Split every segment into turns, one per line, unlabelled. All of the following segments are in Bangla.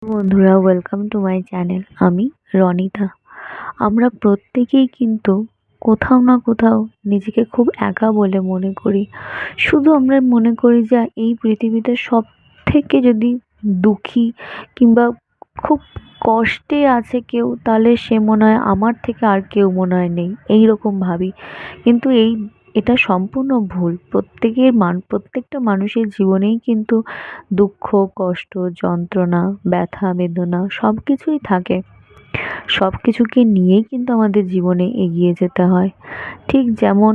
বন্ধুরা, ওয়েলকাম টু মাই চ্যানেল। আমি রনিতা। আমরা প্রত্যেকেই কিন্তু কোথাও না কোথাও নিজেকে খুব একা বলে মনে করি। শুধু আমরা মনে করি যে এই পৃথিবীতে সব থেকে যদি দুঃখী কিংবা খুব কষ্টে আছে কেউ, তাহলে সে মনে হয় আমার থেকে আর কেউ মনে হয় নেই, এই রকম ভাবি। কিন্তু এটা সম্পূর্ণ ভুল। প্রত্যেকটা মানুষের জীবনেই কিন্তু দুঃখ, কষ্ট, যন্ত্রণা, ব্যথা, বেদনা সব কিছুই থাকে। সব কিছুকে নিয়েই কিন্তু আমাদের জীবনে এগিয়ে যেতে হয়। ঠিক যেমন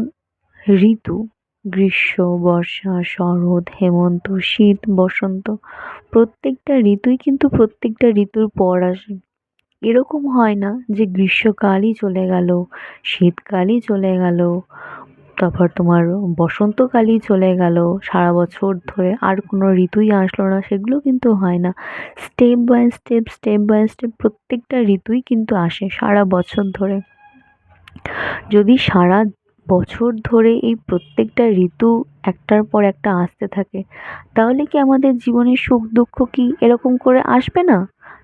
ঋতু, গ্রীষ্ম, বর্ষা, শরৎ, হেমন্ত, শীত, বসন্ত, প্রত্যেকটা ঋতুই কিন্তু প্রত্যেকটা ঋতুর পর আসে। এরকম হয় না যে গ্রীষ্মকালই চলে গেল, শীতকালই চলে গেল, তারপর তোমার বসন্তকালই চলে গেল, সারা বছর ধরে আর কোনো ঋতুই আসলো না, সেগুলো কিন্তু হয় না। স্টেপ বাই স্টেপ প্রত্যেকটা ঋতুই কিন্তু আসে সারা বছর ধরে। যদি সারা বছর ধরে এই প্রত্যেকটা ঋতু একটার পর একটা আসতে থাকে, তাহলে কি আমাদের জীবনে সুখ দুঃখ কি এরকম করে আসবে না?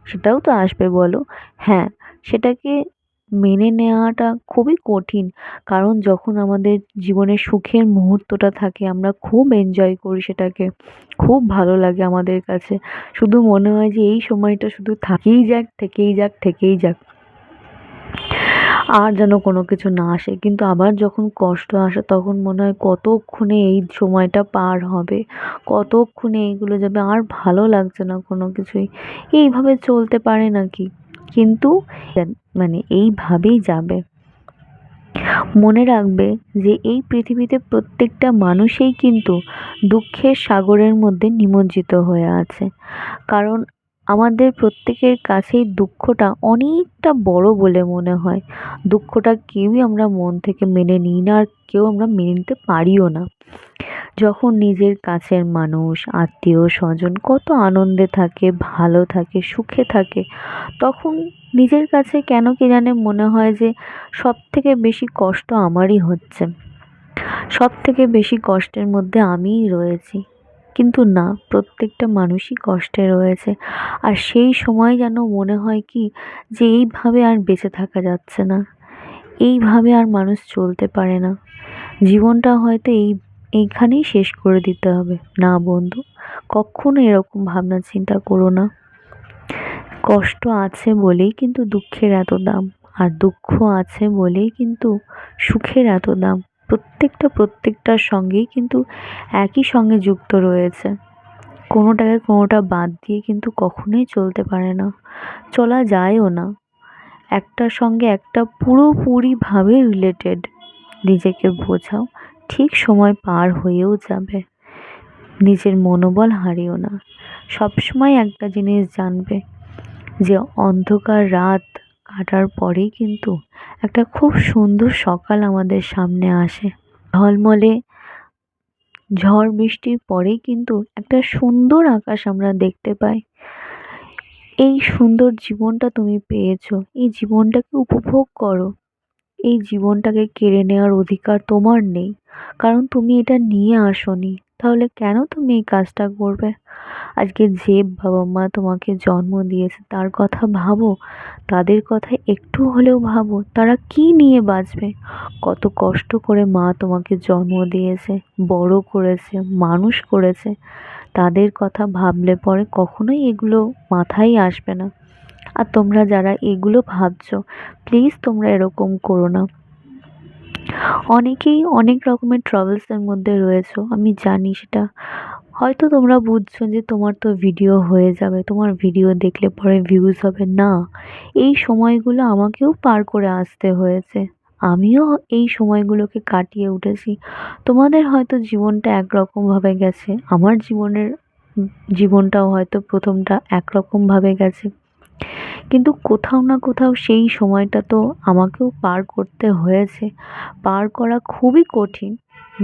সেটাও তো আসবে, বলো। হ্যাঁ, সেটাকে মেনে নেওয়াটা খুবই কঠিন। কারণ যখন আমাদের জীবনে সুখের মুহূর্তটা থাকে, আমরা খুব এনজয় করি সেটাকে, খুব ভালো লাগে আমাদের কাছে। শুধু মনে হয় যে এই সময়টা শুধু থাকেই যাক, থেকেই যাক, থেকেই যাক, আর যেন কোনো কিছু না আসে। কিন্তু আবার যখন কষ্ট আসে তখন মনে হয় কতক্ষণে এই সময়টা পার হবে, কতক্ষণে এইগুলো যাবে, আর ভালো লাগছে না কোনো কিছুই। এইভাবে চলতে পারে নাকি? কিন্তু এইভাবেই যাবে। মনে রাখবে যে এই পৃথিবীতে প্রত্যেকটা মানুষই কিন্তু দুঃখের সাগরের মধ্যে নিমজ্জিত হয়ে আছে। কারণ আমাদের প্রত্যেকের কাছেই দুঃখটা অনেকটা বড় বলে মনে হয়। দুঃখটা কেউই আমরা মন থেকে মেনে নিই না, আর কেউ আমরা মেনে নিতে পারিও না। যখন নিজের কাছের মানুষ, আত্মীয় স্বজন কত আনন্দে থাকে, ভালো থাকে, সুখে থাকে, তখন নিজের কাছে কেন কি জানে মনে হয় যে সব থেকে বেশি কষ্ট আমারই হচ্ছে, সব থেকে বেশি কষ্টের মধ্যে আমিই রয়েছি। কিন্তু না, প্রত্যেকটা মানুষই কষ্টে রয়েছে। আর সেই সময় যেন মনে হয় কি, যে এইভাবে আর বেঁচে থাকা যাচ্ছে না, এইভাবে আর মানুষ চলতে পারে না, জীবনটা হয়তো এইখানেই শেষ করে দিতে হবে। না বন্ধু, কখনো এরকম ভাবনা চিন্তা করো না। কষ্ট আছে বলেই কিন্তু দুঃখের এত দাম, আর দুঃখ আছে বলেই কিন্তু সুখের এত দাম। প্রত্যেকটার সঙ্গেই কিন্তু একই সঙ্গে যুক্ত রয়েছে। কোনোটাকে কোনোটা বাদ দিয়ে কিন্তু কখনোই চলতে পারে না, চলা যায়ও না। একটার সঙ্গে একটা পুরোপুরিভাবে রিলেটেড। নিজেকে বোঝাও, ঠিক সময় পার হয়েও যাবে। নিজের মনোবল হারিও না। সবসময় একটা জিনিস জানবে, যে অন্ধকার রাত কাটার পরেই কিন্তু একটা খুব সুন্দর সকাল আমাদের সামনে আসে। ঝলমলে ঝড় বৃষ্টির পরেই কিন্তু একটা সুন্দর আকাশ আমরা দেখতে পাই। এই সুন্দর জীবনটা তুমি পেয়েছো, এই জীবনটাকে উপভোগ করো। এই জীবনটাকে কেড়ে নেওয়ার অধিকার তোমার নেই, কারণ তুমি এটা নিয়ে আসোনি। তাহলে কেন তুমি এই কাজটা করবে? আজকে যে বাবা মা তোমাকে জন্ম দিয়েছে তার কথা ভাবো, তাদের কথা একটু হলেও ভাবো, তারা কি নিয়ে বাঁচবে। কত কষ্ট করে মা তোমাকে জন্ম দিয়েছে, বড় করেছে, মানুষ করেছে। তাদের কথা ভাবলে পরে কখনোই এগুলো মাথায় আসবে না। আর তোমরা যারা এগুলো ভাবছো, প্লিজ তোমরা এরকম করো না। অনেকেই অনেক রকমের ট্রাভেলসের মধ্যে রয়েছো, আমি জানি সেটা। হয়তো তোমরা বুঝছো যে তোমার তো ভিডিও হয়ে যাবে, তোমার ভিডিও দেখলে পরে ভিউজ হবে না। এই সময়গুলো আমাকেও পার করে আসতে হয়েছে, আমিও এই সময়গুলোকে কাটিয়ে উঠেছি। তোমাদের হয়তো জীবনটা একরকম ভাবে গেছে, আমার জীবনটাও হয়তো প্রথমটা একরকম ভাবে গেছে। কিন্তু কোথাও না কোথাও সেই সময়টা তো আমাকেও পার করতে হয়েছে। পার করা খুবই কঠিন,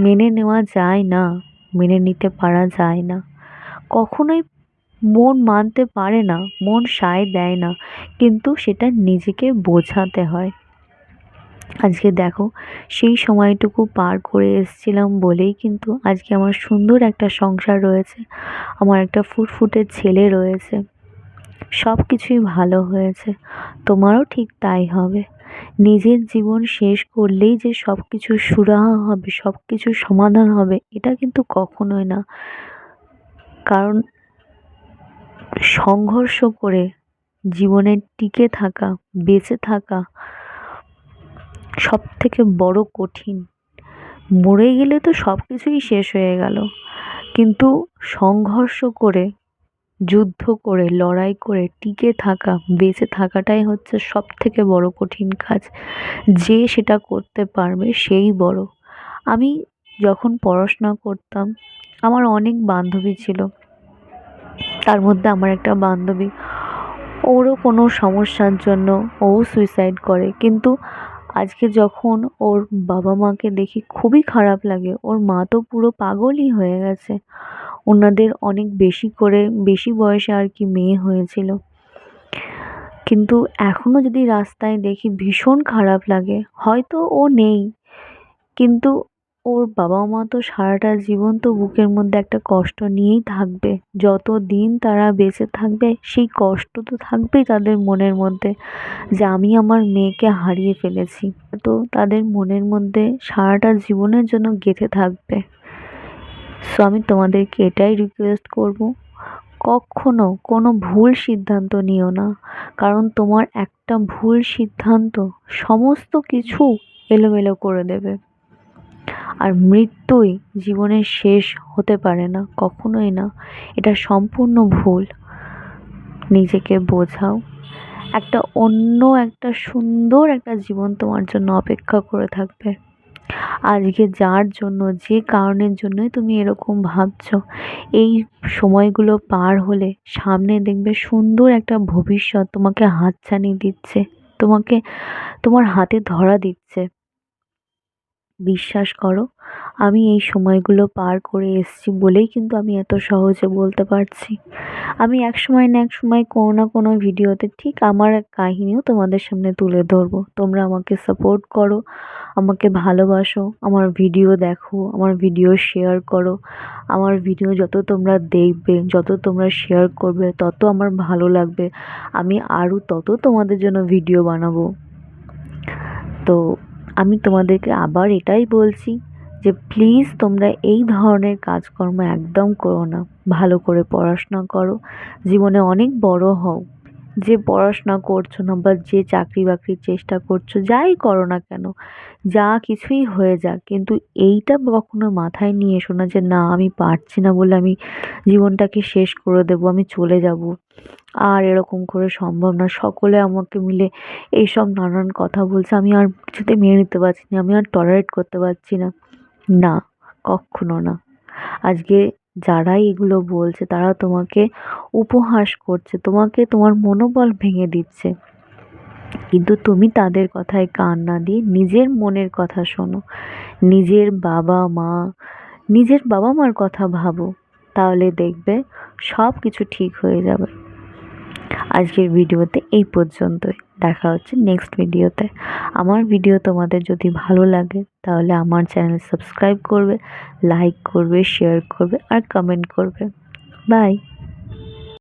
মেনে নেওয়া যায় না, মেনে নিতে পারা যায় না। কখনোই মন মানতে পারে না, মন সায় দেয় না, কিন্তু সেটা নিজেকে বোঝাতে হয়। আজকে দেখো, সেই সময়টুকু পার করে এসেছিলাম বলেই কিন্তু আজকে আমার সুন্দর একটা সংসার রয়েছে, আমার একটা ফুটফুটে ছেলে রয়েছে। সব কিছুই ভালো হয়েছে, তোমারও ঠিক তাই হবে। নিজের জীবন শেষ করলেই যে সব কিছু সুরাহা হবে, সব কিছুর সমাধান হবে, এটা কিন্তু কখনোই না। কারণ সংঘর্ষ করে জীবনে টিকে থাকা, বেঁচে থাকা সব থেকে বড় কঠিন। মরে গেলে তো সব কিছুই শেষ হয়ে গেল, কিন্তু সংঘর্ষ করে, যুদ্ধ করে, লড়াই করে টিকে থাকা, বেঁচে থাকাটাই হচ্ছে সব থেকে বড় কঠিন কাজ। যে সেটা করতে পারবে সেই বড়। আমি যখন পড়াশোনা করতাম, আমার অনেক বান্ধবী ছিল। তার মধ্যে আমার একটা বান্ধবী, ওরও কোনো সমস্যার জন্য ও সুইসাইড করে, কিন্তু আজকে যখন ওর বাবা মাকে দেখি খুবই খারাপ লাগে। ওর মা তো পুরো পাগলই হয়ে গেছে। ওনাদের অনেক বেশি বয়সে আর কি মেয়ে হয়েছিল, কিন্তু এখনো যদি রাস্তায় দেখি ভীষণ খারাপ লাগে। হয়তো ও নেই, কিন্তু ওর বাবা মা তো সারাটা জীবন তো বুকের মধ্যে একটা কষ্ট নিয়েই থাকবে। যতদিন তারা বেঁচে থাকবে সেই কষ্ট তো থাকবেই তাদের মনের মধ্যে, যে আমি আমার মেয়েকে হারিয়ে ফেলেছি। তো তাদের মনের মধ্যে সারাটা জীবনের জন্য গেঁথে থাকবে। সো আমি তোমাদেরকে এটাই রিকোয়েস্ট করব, কখনো কোনো ভুল সিদ্ধান্ত নিও না। কারণ তোমার একটা ভুল সিদ্ধান্ত সমস্ত কিছু এলোমেলো করে দেবে। আর মৃত্যুই জীবনের শেষ হতে পারে না, কখনোই না। এটা সম্পূর্ণ ভুল। নিজেকে বোঝাও, একটা সুন্দর একটা জীবন তোমার জন্য অপেক্ষা করে থাকবে। আজকে যার জন্য, যে কারণের জন্যই তুমি এরকম ভাবছো, এই সময়গুলো পার হলে সামনে দেখবে সুন্দর একটা ভবিষ্যৎ তোমাকে হাতছানি দিচ্ছে, তোমাকে তোমার হাতে ধরা দিচ্ছে। বিশ্বাস করো, আমি এই সময়গুলো পার করে এসেছি বলেই কিন্তু আমি এত সহজে বলতে পারছি। আমি এক সময় না এক সময় কোনো না কোনো ভিডিওতে ঠিক আমার এক কাহিনীও তোমাদের সামনে তুলে ধরবো। তোমরা আমাকে সাপোর্ট করো, আমাকে ভালোবাসো, আমার ভিডিও দেখো, আমার ভিডিও শেয়ার করো। আমার ভিডিও যত তোমরা দেখবে, যত তোমরা শেয়ার করবে, তত আমার ভালো লাগবে। আমি আরও তত তোমাদের জন্য ভিডিও বানাবো। তো আমি তোমাদেরকে আবার এটাই বলছি যে প্লিজ তোমরা এই ধরনের কাজকর্ম একদম করো না। ভালো করে পড়াশোনা করো, জীবনে অনেক বড় হও। যে পড়াশোনা করছো না বা যে চাকরি বাকরির চেষ্টা করছো, যাই করো না কেন, যা কিছুই হয়ে যাক, কিন্তু এইটা কখনো মাথায় নিয়ে এসো না যে না আমি পারছি না বলে আমি জীবনটাকে শেষ করে দেবো, আমি চলে যাব। আর এরকম করে সম্ভব না, সকলে আমাকে মিলে এইসব নানান কথা বলছে, আমি আর কিছুতে মেনে নিতে পারছি না, আমি আর টলারেট করতে পারছি না। না, কক্ষনো না। আজকে যারাই এগুলো বলছে তারা তোমাকে উপহাস করছে, তোমাকে তোমার মনোবল ভেঙে দিচ্ছে, কিন্তু তুমি তাদের কথায় কান না দিয়ে নিজের মনের কথা শোনো। নিজের বাবা মার কথা ভাবো, তাহলে দেখবে সব কিছু ঠিক হয়ে যাবে। আজকের ভিডিওতে এই পর্যন্তই, দেখা হচ্ছে নেক্সট ভিডিওতে। আমার ভিডিও তোমাদের যদি ভালো লাগে তাহলে আমার চ্যানেল সাবস্ক্রাইব করবে, লাইক করবে, শেয়ার করবে আর কমেন্ট করবে। বাই।